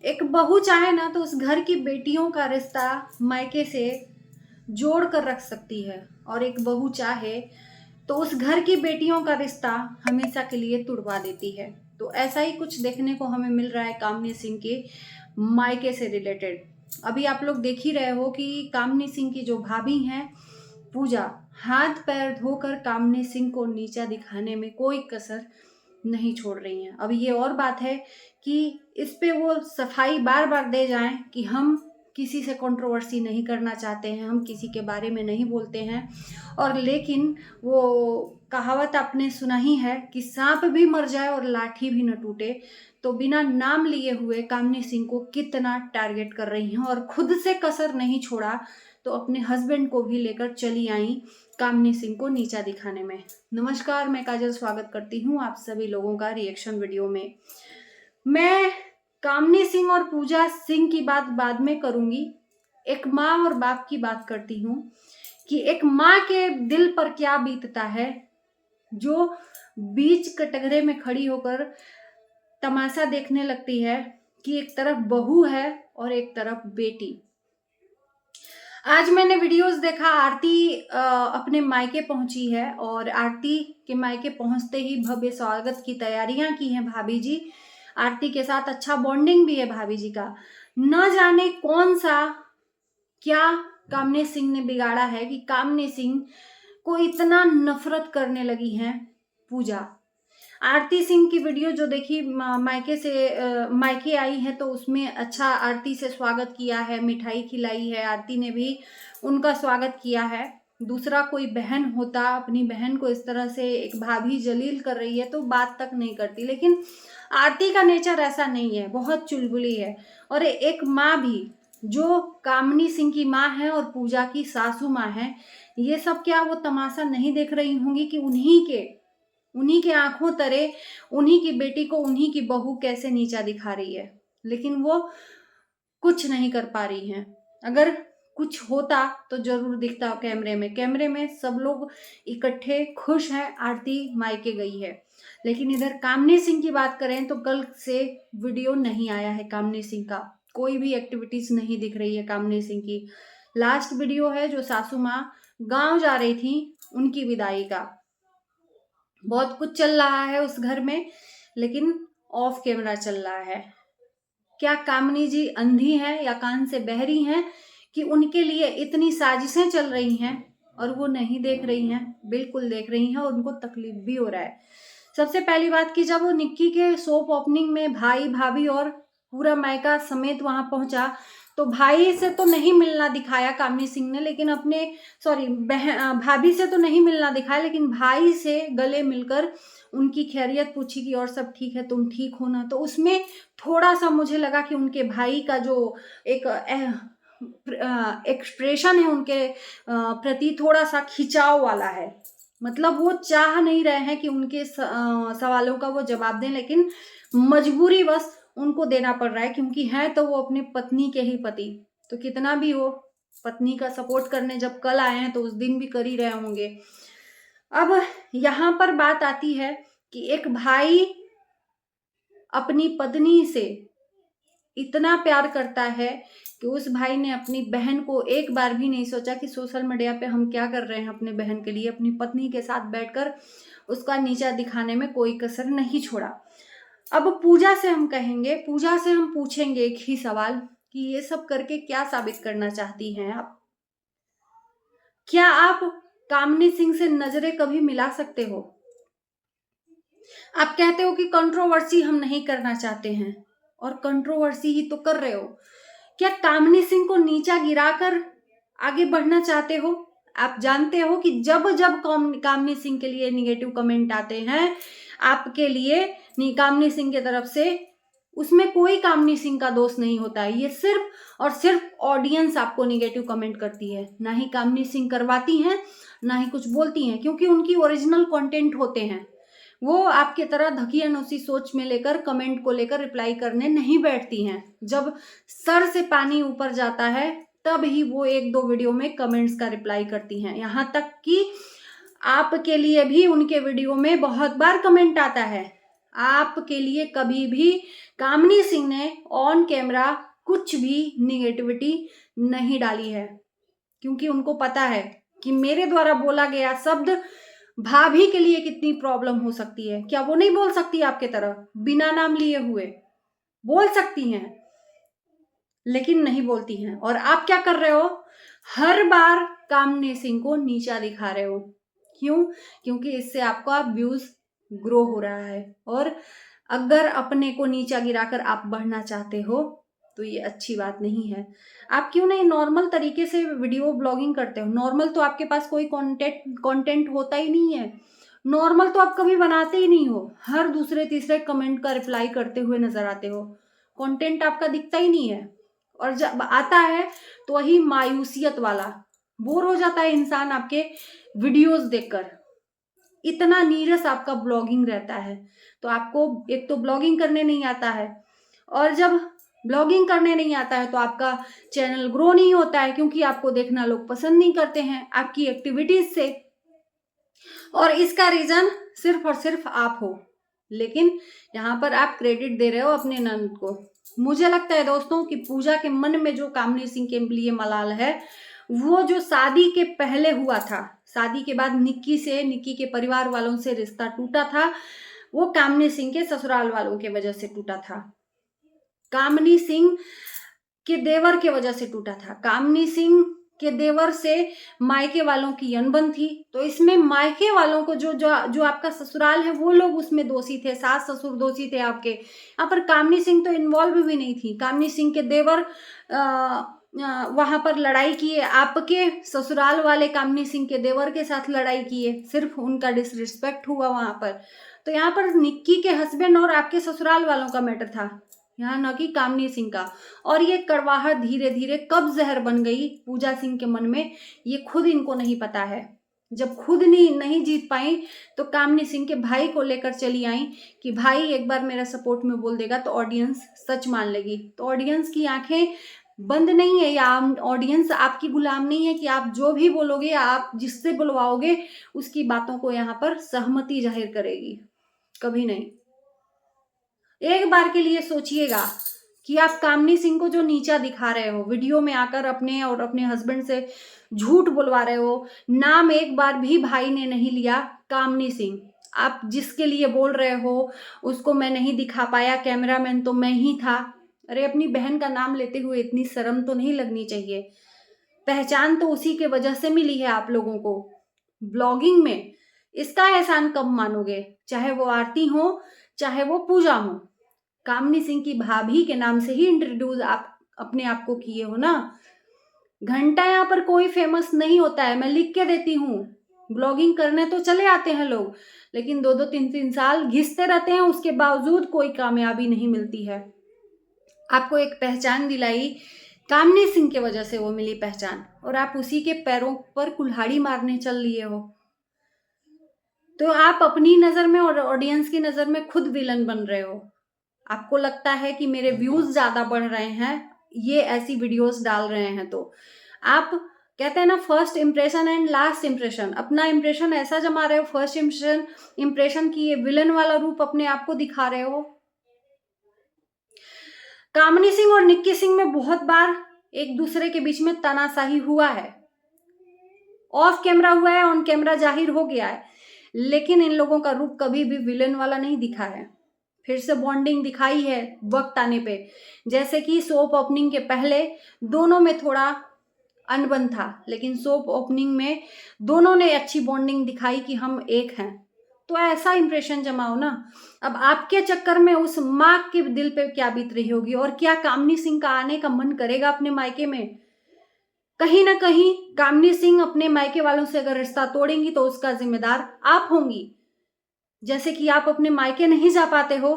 एक बहू चाहे ना तो उस घर की बेटियों का रिश्ता मायके से जोड़ कर रख सकती है, और एक बहू चाहे तो उस घर की बेटियों का रिश्ता हमेशा के लिए तुड़वा देती है। तो ऐसा ही कुछ देखने को हमें मिल रहा है कामनी सिंह के मायके से रिलेटेड। अभी आप लोग देख ही रहे हो कि कामनी सिंह की जो भाभी हैं पूजा, हाथ पैर धोकर कामनी सिंह को नीचा दिखाने में कोई कसर नहीं छोड़ रही हैं। अब ये और बात है कि इस पे वो सफाई बार बार दे जाएं कि हम किसी से कंट्रोवर्सी नहीं करना चाहते हैं, हम किसी के बारे में नहीं बोलते हैं, और लेकिन वो कहावत आपने सुना ही है कि सांप भी मर जाए और लाठी भी न टूटे। तो बिना नाम लिए हुए कामनी सिंह को कितना टारगेट कर रही हैं, और खुद से कसर नहीं छोड़ा तो अपने हस्बैंड को भी लेकर चली आई कामनी सिंह को नीचा दिखाने में। नमस्कार, मैं काजल स्वागत करती हूँ आप सभी लोगों का रिएक्शन वीडियो में। मैं कामनी सिंह और पूजा सिंह की बात बाद में करूंगी, एक माँ और बाप की बात करती हूँ कि एक माँ के दिल पर क्या बीतता है जो बीच कटघरे में खड़ी होकर तमाशा देखने लगती है कि एक तरफ बहू है और एक तरफ बेटी। आज मैंने वीडियोस देखा, आरती अपने मायके पहुंची है और आरती के मायके पहुंचते ही भव्य स्वागत की तैयारियां की हैं भाभी जी। आरती के साथ अच्छा बॉन्डिंग भी है भाभी जी का। न जाने कौन सा क्या कामनी सिंह ने बिगाड़ा है कि कामनी सिंह को इतना नफरत करने लगी हैं पूजा। आरती सिंह की वीडियो जो देखी मायके से मायके आई है तो उसमें अच्छा आरती से स्वागत किया है, मिठाई खिलाई है, आरती ने भी उनका स्वागत किया है। दूसरा कोई बहन होता, अपनी बहन को इस तरह से एक भाभी जलील कर रही है तो बात तक नहीं करती, लेकिन आरती का नेचर ऐसा नहीं है, बहुत चुलबुली है। और एक माँ भी जो कामनी सिंह की माँ है और पूजा की सासू माँ है, ये सब क्या वो तमाशा नहीं देख रही होंगी कि उन्हीं के आंखों तरे उन्हीं की बेटी को उन्हीं की बहू कैसे नीचा दिखा रही है, लेकिन वो कुछ नहीं कर पा रही हैं। अगर कुछ होता तो जरूर दिखता कैमरे में सब लोग इकट्ठे खुश हैं, आरती मायके गई है। लेकिन इधर कामनी सिंह की बात करें तो कल से वीडियो नहीं आया है कामनी सिंह का, कोई भी एक्टिविटीज नहीं दिख रही है कामनी सिंह की। लास्ट वीडियो है जो सासू माँ गांव जा रही थी उनकी विदाई का। बहुत कुछ चल रहा है उस घर में, लेकिन ऑफ कैमरा चल रहा है। क्या कामनी जी अंधी हैं या कान से बहरी हैं कि उनके लिए इतनी साजिशें चल रही हैं और वो नहीं देख रही हैं? बिल्कुल देख रही हैं और उनको तकलीफ भी हो रहा है। सबसे पहली बात कि जब वो निक्की के सोप ओपनिंग में भाई भाभी और पूरा मायका समेत वहां पहुंचा तो भाई से तो नहीं मिलना दिखाया कामनी सिंह ने, लेकिन अपने भाभी से तो नहीं मिलना दिखाया, लेकिन भाई से गले मिलकर उनकी खैरियत पूछी कि और सब ठीक है, तुम ठीक हो ना। तो उसमें थोड़ा सा मुझे लगा कि उनके भाई का जो एक एक्सप्रेशन है उनके प्रति थोड़ा सा खिंचाव वाला है। मतलब वो चाह नहीं रहे हैं कि उनके सवालों का वो जवाब दें, लेकिन मजबूरीवश उनको देना पड़ रहा है, क्योंकि हैं तो वो अपनी पत्नी के ही पति। तो कितना भी हो, पत्नी का सपोर्ट करने जब कल आए हैं तो उस दिन भी कर ही रहे होंगे। अब यहाँ पर बात आती है कि एक भाई अपनी पत्नी से इतना प्यार करता है कि उस भाई ने अपनी बहन को एक बार भी नहीं सोचा कि सोशल मीडिया पे हम क्या कर रहे हैं अपने बहन के लिए, अपनी पत्नी के साथ बैठकर उसका नीचा दिखाने में कोई कसर नहीं छोड़ा। अब पूजा से हम पूछेंगे एक ही सवाल कि ये सब करके क्या साबित करना चाहती हैं आप? क्या आप कामनी सिंह से नजरें कभी मिला सकते हो? आप कहते हो कि कंट्रोवर्सी हम नहीं करना चाहते हैं, और कंट्रोवर्सी ही तो कर रहे हो। क्या कामनी सिंह को नीचा गिराकर आगे बढ़ना चाहते हो? आप जानते हो कि जब जब कामनी सिंह के लिए निगेटिव कमेंट आते हैं आपके लिए कामनी सिंह की तरफ से, उसमें कोई कामनी सिंह का दोष नहीं होता है। ये सिर्फ और सिर्फ ऑडियंस आपको निगेटिव कमेंट करती है, ना ही कामनी सिंह करवाती हैं, ना ही कुछ बोलती हैं, क्योंकि उनकी ओरिजिनल कंटेंट होते हैं। वो आपके तरह धकियानुसी सोच में लेकर कमेंट को लेकर रिप्लाई करने नहीं बैठती हैं। जब सर से पानी ऊपर जाता है तब ही वो एक दो वीडियो में कमेंट्स का रिप्लाई करती हैं। यहाँ तक कि आपके लिए भी उनके वीडियो में बहुत बार कमेंट आता है, आपके लिए कभी भी कामिनी सिंह ने ऑन कैमरा कुछ भी निगेटिविटी नहीं डाली है, क्योंकि उनको पता है कि मेरे द्वारा बोला गया शब्द भाभी के लिए कितनी प्रॉब्लम हो सकती है। क्या वो नहीं बोल सकती आपके तरह बिना नाम लिए हुए? बोल सकती हैं, लेकिन नहीं बोलती हैं। और आप क्या कर रहे हो? हर बार कामिनी सिंह को नीचा दिखा रहे हो। क्यों? क्योंकि इससे आपका व्यूज ग्रो हो रहा है, और अगर अपने को नीचा गिराकर आप बढ़ना चाहते हो तो ये अच्छी बात नहीं है। आप क्यों नहीं नॉर्मल तरीके से वीडियो ब्लॉगिंग करते हो? नॉर्मल तो आपके पास कोई कंटेंट होता ही नहीं है। नॉर्मल तो आप कभी बनाते ही नहीं हो। हर दूसरे तीसरे कमेंट का रिप्लाई करते हुए नजर आते हो। कंटेंट आपका दिखता ही नहीं है, और जब आता है तो वही मायूसियत वाला। बोर हो जाता है इंसान आपके वीडियोस देखकर। इतना नीरस आपका ब्लॉगिंग रहता है। तो आपको एक तो ब्लॉगिंग करने नहीं आता है, और जब ब्लॉगिंग करने नहीं आता है तो आपका चैनल ग्रो नहीं होता है, क्योंकि आपको देखना लोग पसंद नहीं करते हैं आपकी एक्टिविटीज से। और इसका रीजन सिर्फ और सिर्फ आप हो। लेकिन यहाँ पर आप क्रेडिट दे रहे हो अपने नंद को। मुझे लगता है दोस्तों कि पूजा के मन में जो कामिनी सिंह के लिए मलाल है, वो जो शादी के पहले हुआ था, शादी के बाद निक्की के परिवार वालों से रिश्ता टूटा था, वो कामिनी सिंह के ससुराल वालों के वजह से टूटा था। कामिनी सिंह के देवर के वजह से टूटा था। कामिनी सिंह के देवर से मायके वालों की अनबन थी। तो इसमें मायके वालों को जो आपका ससुराल है, वो लोग उसमें दोषी थे। सास ससुर दोषी थे आपके। यहाँ पर कामिनी सिंह तो इन्वॉल्व भी नहीं थी। कामिनी सिंह के देवर वहां पर लड़ाई किए, आपके ससुराल वाले कामिनी सिंह के देवर के साथ लड़ाई किए, सिर्फ उनका डिसरिस्पेक्ट हुआ वहां पर। तो यहाँ पर निक्की के हस्बैंड और आपके ससुराल वालों का मैटर था, यहाँ न कि कामिनी सिंह का। और ये कड़वाहट धीरे धीरे कब जहर बन गई पूजा सिंह के मन में, ये खुद इनको नहीं पता है। जब खुद नहीं जीत पाई तो कामिनी सिंह के भाई को लेकर चली आई कि भाई एक बार मेरा सपोर्ट में बोल देगा तो ऑडियंस सच मान लेगी। तो ऑडियंस की आंखें बंद नहीं है, या ऑडियंस आपकी गुलाम नहीं है कि आप जो भी बोलोगे, आप जिससे बुलवाओगे उसकी बातों को यहाँ पर सहमति जाहिर करेगी। कभी नहीं। एक बार के लिए सोचिएगा कि आप कामिनी सिंह को जो नीचा दिखा रहे हो, वीडियो में आकर अपने और अपने हस्बैंड से झूठ बुलवा रहे हो, नाम एक बार भी भाई ने नहीं लिया कामिनी सिंह। आप जिसके लिए बोल रहे हो उसको मैं नहीं दिखा पाया, कैमरामैन तो मैं ही था। अरे अपनी बहन का नाम लेते हुए इतनी शर्म तो नहीं लगनी चाहिए। पहचान तो उसी के वजह से मिली है आप लोगों को ब्लॉगिंग में। इसका एहसान कब मानोगे? चाहे वो आरती हो, चाहे वो पूजा हो। कामिनी सिंह की भाभी के नाम से ही इंट्रोड्यूस आप अपने आप को किए हो ना। घंटा यहाँ पर कोई फेमस नहीं होता है, मैं लिख के देती हूँ। ब्लॉगिंग करने तो चले आते हैं लोग, लेकिन 2-2 3-3 साल घिसते रहते हैं, उसके बावजूद कोई कामयाबी नहीं मिलती है। आपको एक पहचान दिलाई, कामिनी सिंह की वजह से वो मिली पहचान, और आप उसी के पैरों पर कुल्हाड़ी मारने चल लिए हो। तो आप अपनी नजर में और ऑडियंस की नजर में खुद विलन बन रहे हो। आपको लगता है कि मेरे व्यूज ज्यादा बढ़ रहे हैं, ये ऐसी वीडियोस डाल रहे हैं। तो आप कहते हैं ना, first impression and last impression. अपना इंप्रेशन ऐसा जमा रहे हो, फर्स्ट इंप्रेशन की ये विलन वाला रूप अपने आप को दिखा रहे हो। कामिनी सिंह और निक्की सिंह में बहुत बार एक दूसरे के बीच में तानाशाही हुआ है। ऑफ कैमरा हुआ है, ऑन कैमरा जाहिर हो गया है, लेकिन इन लोगों का रूप कभी भी विलन वाला नहीं दिखा है। फिर से बॉन्डिंग दिखाई है वक्त आने पे। जैसे कि सोप ओपनिंग के पहले दोनों में थोड़ा अनबन था, लेकिन सोप ओपनिंग में दोनों ने अच्छी बॉन्डिंग दिखाई कि हम एक हैं। तो ऐसा इंप्रेशन जमाओ ना। अब आपके चक्कर में उस माँ के दिल पे क्या बीत रही होगी, और क्या कामिनी सिंह का आने का मन करेगा अपने मायके में? कहीं ना कहीं कामिनी सिंह अपने मायके वालों से अगर रिश्ता तोड़ेंगी तो उसका जिम्मेदार आप होंगी। जैसे कि आप अपने मायके नहीं जा पाते हो,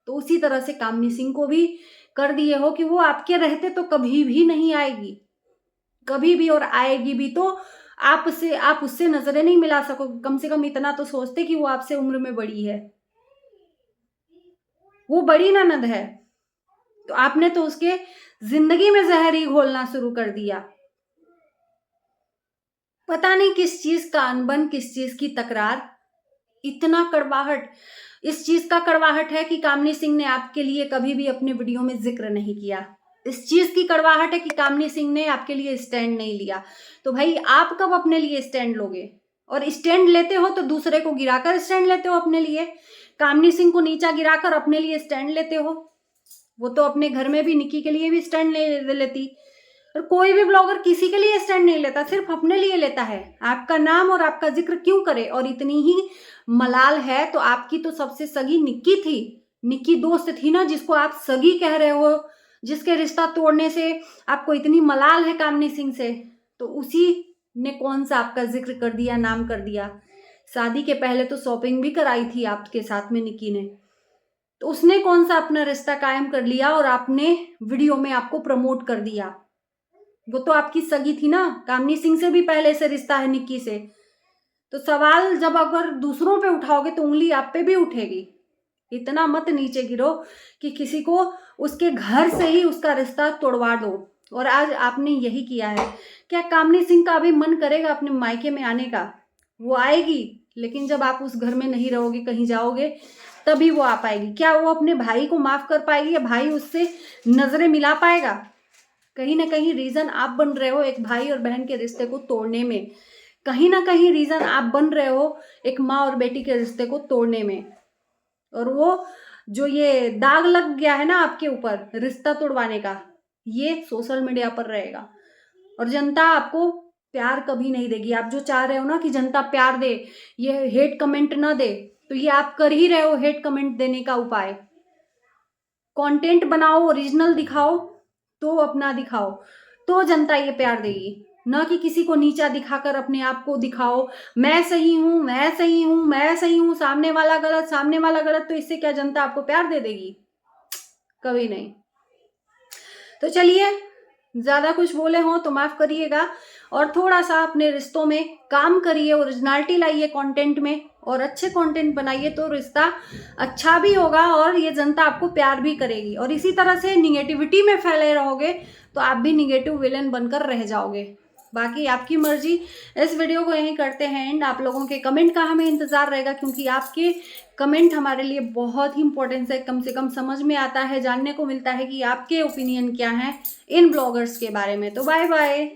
तो उसी तरह से कामिनी सिंह को भी कर दिए हो कि वो आपके रहते तो कभी भी नहीं आएगी, कभी भी। और आएगी भी तो आप उससे नजरें नहीं मिला सकोगे। कम से कम इतना तो सोचते कि वो आपसे उम्र में बड़ी है, वो बड़ी ननद है। तो आपने तो उसके जिंदगी में जहर ही घोलना शुरू कर दिया। पता नहीं किस चीज का अनबन, किस चीज की तकरार इतना कड़वाहट, इस चीज का कड़वाहट है कि कामनी सिंह ने आपके लिए कभी भी अपने वीडियो में जिक्र नहीं किया। इस चीज की कड़वाहट है कि कामनी सिंह ने आपके लिए स्टैंड नहीं लिया। तो भाई आप कब अपने लिए स्टैंड लोगे? और स्टैंड लेते हो तो दूसरे को गिराकर स्टैंड लेते हो अपने लिए। कामनी सिंह को नीचा गिराकर अपने लिए स्टैंड लेते हो। वो तो अपने घर में भी निक्की के लिए भी स्टैंड ले लेती। और कोई भी ब्लॉगर किसी के लिए स्टैंड नहीं लेता, सिर्फ अपने लिए लेता है। आपका नाम और आपका जिक्र क्यों करे? और इतनी ही मलाल है तो आपकी तो सबसे सगी निक्की थी, निक्की दोस्त थी ना, जिसको आप सगी कह रहे हो, जिसके रिश्ता तोड़ने से आपको इतनी मलाल है कामनी सिंह से, तो उसी ने कौन सा आपका जिक्र कर दिया, नाम कर दिया। शादी के पहले तो शॉपिंग भी कराई थी आपके साथ में निक्की ने, तो उसने कौन सा अपना रिश्ता कायम कर लिया और आपने वीडियो में आपको प्रमोट कर दिया। वो तो आपकी सगी थी ना, कामनी सिंह से भी पहले से रिश्ता है निक्की से। तो सवाल जब अगर दूसरों पे उठाओगे तो उंगली आप पे भी उठेगी। इतना मत नीचे गिरो कि किसी को उसके घर से ही उसका रिश्ता तोड़वा दो। और आज आपने यही किया है। क्या कामनी सिंह का अभी मन करेगा अपने मायके में आने का? वो आएगी, लेकिन जब आप उस घर में नहीं रहोगे, कहीं जाओगे, तभी वो आ पाएगी। क्या वो अपने भाई को माफ कर पाएगी या भाई उससे नजरें मिला पाएगा? कहीं ना कहीं रीजन आप बन रहे हो एक भाई और बहन के रिश्ते को तोड़ने में। कहीं ना कहीं रीजन आप बन रहे हो एक माँ और बेटी के रिश्ते को तोड़ने में। और वो जो ये दाग लग गया है ना आपके ऊपर रिश्ता तोड़वाने का, ये सोशल मीडिया पर रहेगा और जनता आपको प्यार कभी नहीं देगी। आप जो चाह रहे हो ना कि जनता प्यार दे, ये हेट कमेंट ना दे, तो ये आप कर ही रहे हो हेट कमेंट देने का उपाय। कंटेंट बनाओ, ओरिजिनल दिखाओ, तो अपना दिखाओ, तो जनता ये प्यार देगी। न कि किसी को नीचा दिखाकर अपने आप को दिखाओ, मैं सही हूं, मैं सही हूं, मैं सही हूं, सामने वाला गलत, सामने वाला गलत, तो इससे क्या जनता आपको प्यार दे देगी? कभी नहीं। तो चलिए, ज्यादा कुछ बोले हो तो माफ करिएगा और थोड़ा सा अपने रिश्तों में काम करिए, ओरिजिनलिटी लाइए कंटेंट में और अच्छे कंटेंट बनाइए, तो रिश्ता अच्छा भी होगा और ये जनता आपको प्यार भी करेगी। और इसी तरह से निगेटिविटी में फैले रहोगे तो आप भी निगेटिव विलेन बनकर रह जाओगे। बाकी आपकी मर्जी। इस वीडियो को यहीं करते हैं एंड। आप लोगों के कमेंट का हमें इंतजार रहेगा, क्योंकि आपके कमेंट हमारे लिए बहुत ही इंपॉर्टेंट है। कम से कम समझ में आता है, जानने को मिलता है कि आपके ओपिनियन क्या है इन ब्लॉगर्स के बारे में। तो बाय बाय।